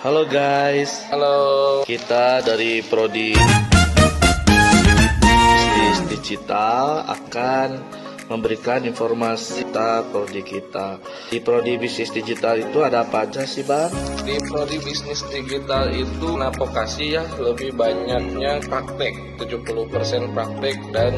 Halo guys, Halo. kita dari Prodi Bisnis Digital akan memberikan informasi tentang prodi kita. Di Prodi Bisnis Digital itu ada apa aja sih Bang? Di prodi bisnis digital itu vokasi ya, lebih banyaknya praktek, 70% praktek dan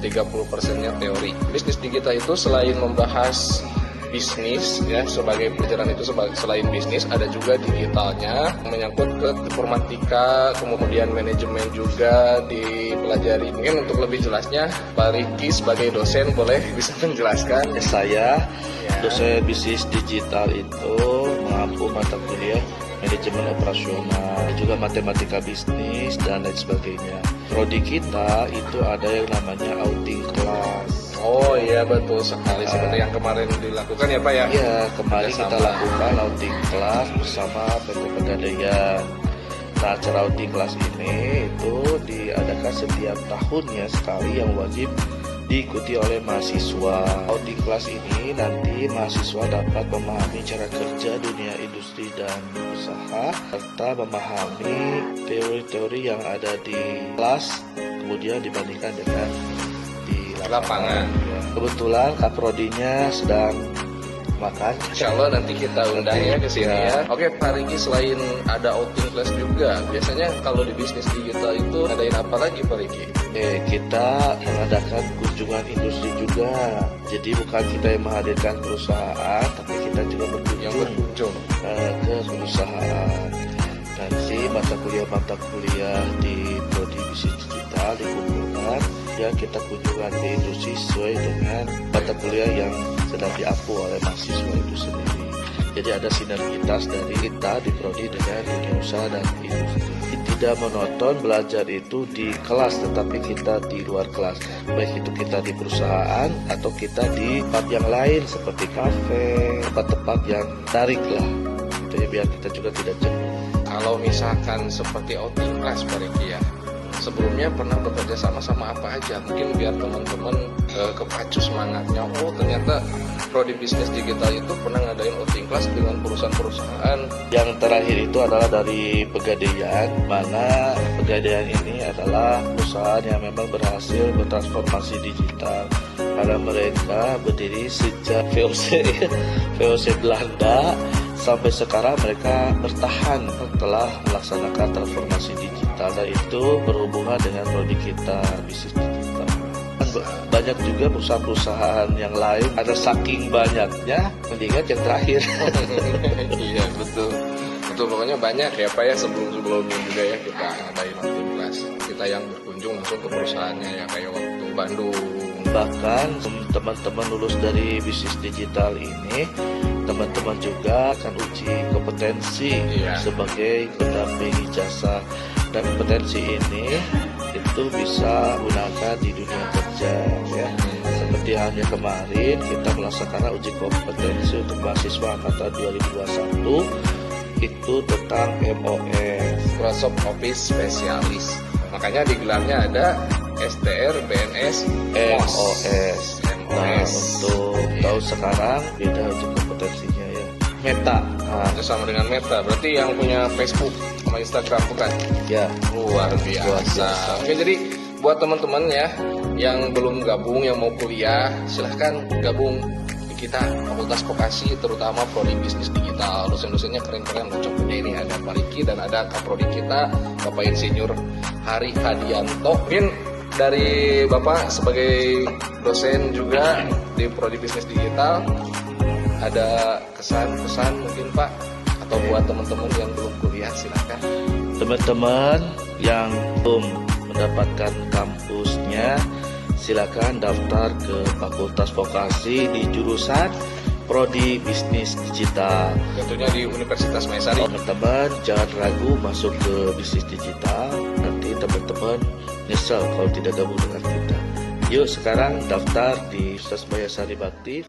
30%-nya teori. Bisnis digital itu selain membahas bisnis ya, sebagai pelajaran itu selain bisnis ada juga digitalnya, menyangkut ke informatika, kemudian manajemen juga dipelajari. Mungkin untuk lebih jelasnya Pak Riki sebagai dosen boleh bisa menjelaskan. Saya Ya. dosen bisnis digital itu mengampu mata kuliah manajemen operasional, juga matematika bisnis dan lain sebagainya. Prodi kita itu ada yang namanya outing class. Oh iya, betul sekali, seperti yang kemarin dilakukan ya Pak ya. Iya, kemarin kita Kerjasama. lakukan outing class bersama PT Pegadaian. Nah, acara outing class ini itu diadakan setiap tahunnya sekali yang wajib diikuti oleh mahasiswa. Outing class ini nanti mahasiswa dapat memahami cara kerja dunia industri dan usaha serta memahami teori-teori yang ada di kelas, kemudian dibandingkan dengan di Lapangan. Ya. Kebetulan Kaprodinya sedang makan. Insya Allah nanti kita undang ya ke sini ya. Oke Pak Riki, selain ada outing class juga, biasanya kalau di bisnis digital itu ngadain apa lagi Pak Riki? Kita mengadakan kunjungan industri juga. Jadi bukan kita yang menghadirkan perusahaan, tapi kita juga Yang berkunjung berkunjung. ke perusahaan. Nanti mata kuliah di Prodi Bisnis Digital dikumpulkan, ya kita kunjungan di industri sesuai dengan mata kuliah yang sedang diampu oleh mahasiswa itu sendiri. Jadi ada sinergitas dari kita di Prodi dengan dunia usaha dan industri. Tidak monoton belajar itu di kelas, tetapi kita di luar kelas. Baik itu kita di perusahaan atau kita di tempat yang lain seperti kafe, tempat-tempat yang tarik lah. Gitu ya, biar kita juga tidak jenuh. Kalau misalkan seperti outing class Pak Riki ya, sebelumnya pernah bekerja sama apa aja? Mungkin biar teman-teman kepacu semangatnya. Oh ternyata prodi bisnis digital itu pernah ngadain outing class dengan perusahaan-perusahaan. Yang terakhir itu adalah dari Pegadaian, mana Pegadaian ini adalah perusahaan yang memang berhasil bertransformasi digital. Karena mereka berdiri sejak VOC Belanda sampai sekarang mereka bertahan setelah melaksanakan transformasi digital, dan itu berhubungan dengan prodi kita bisnis digital. Banyak juga perusahaan-perusahaan yang lain, ada saking banyaknya mendingan yang terakhir. Iya betul, betul, pokoknya banyak ya Pak ya, sebelumnya juga ya kita ngadain outing class. Kita yang berkunjung langsung ke perusahaannya ya, kayak waktu Bandung. Bahkan teman-teman lulus dari bisnis digital ini, teman-teman juga akan uji kompetensi sebagai pendamping ijazah, dan kompetensi ini itu bisa gunakan di dunia kerja ya. Seperti halnya kemarin kita melaksanakan uji kompetensi untuk mahasiswa angkatan 2021 itu tentang MOS, Microsoft Office Specialist. Makanya di gelarnya ada STR, BNS, MOS. Nah, untuk tahun sekarang beda uji kompetensinya ya. Meta. Nah, Itu sama dengan Meta. Berarti yang punya Facebook sama Instagram bukan? ya. Luar biasa. Oke, jadi buat teman-teman ya yang belum gabung, yang mau kuliah, silahkan gabung di kita Fakultas Vokasi, terutama prodi bisnis digital. Dosen-dosennya keren-keren loh. Contohnya ini ada Pak Riki dan ada Kaprodi kita, Bapak Insinyur Hari Hadianto. Mungkin dari Bapak sebagai dosen juga di prodi bisnis digital, ada kesan-pesan mungkin Pak, atau buat teman-teman yang belum kuliah silakan. Teman-teman yang belum mendapatkan kampusnya, silakan daftar ke Fakultas Vokasi di jurusan Prodi Bisnis Digital. Tentunya di Universitas Maesari. Teman-teman jangan ragu masuk ke bisnis digital, nanti teman-teman nyesal kalau tidak gabung dengan kita. Yuk sekarang daftar di Universitas Maesari Bakti.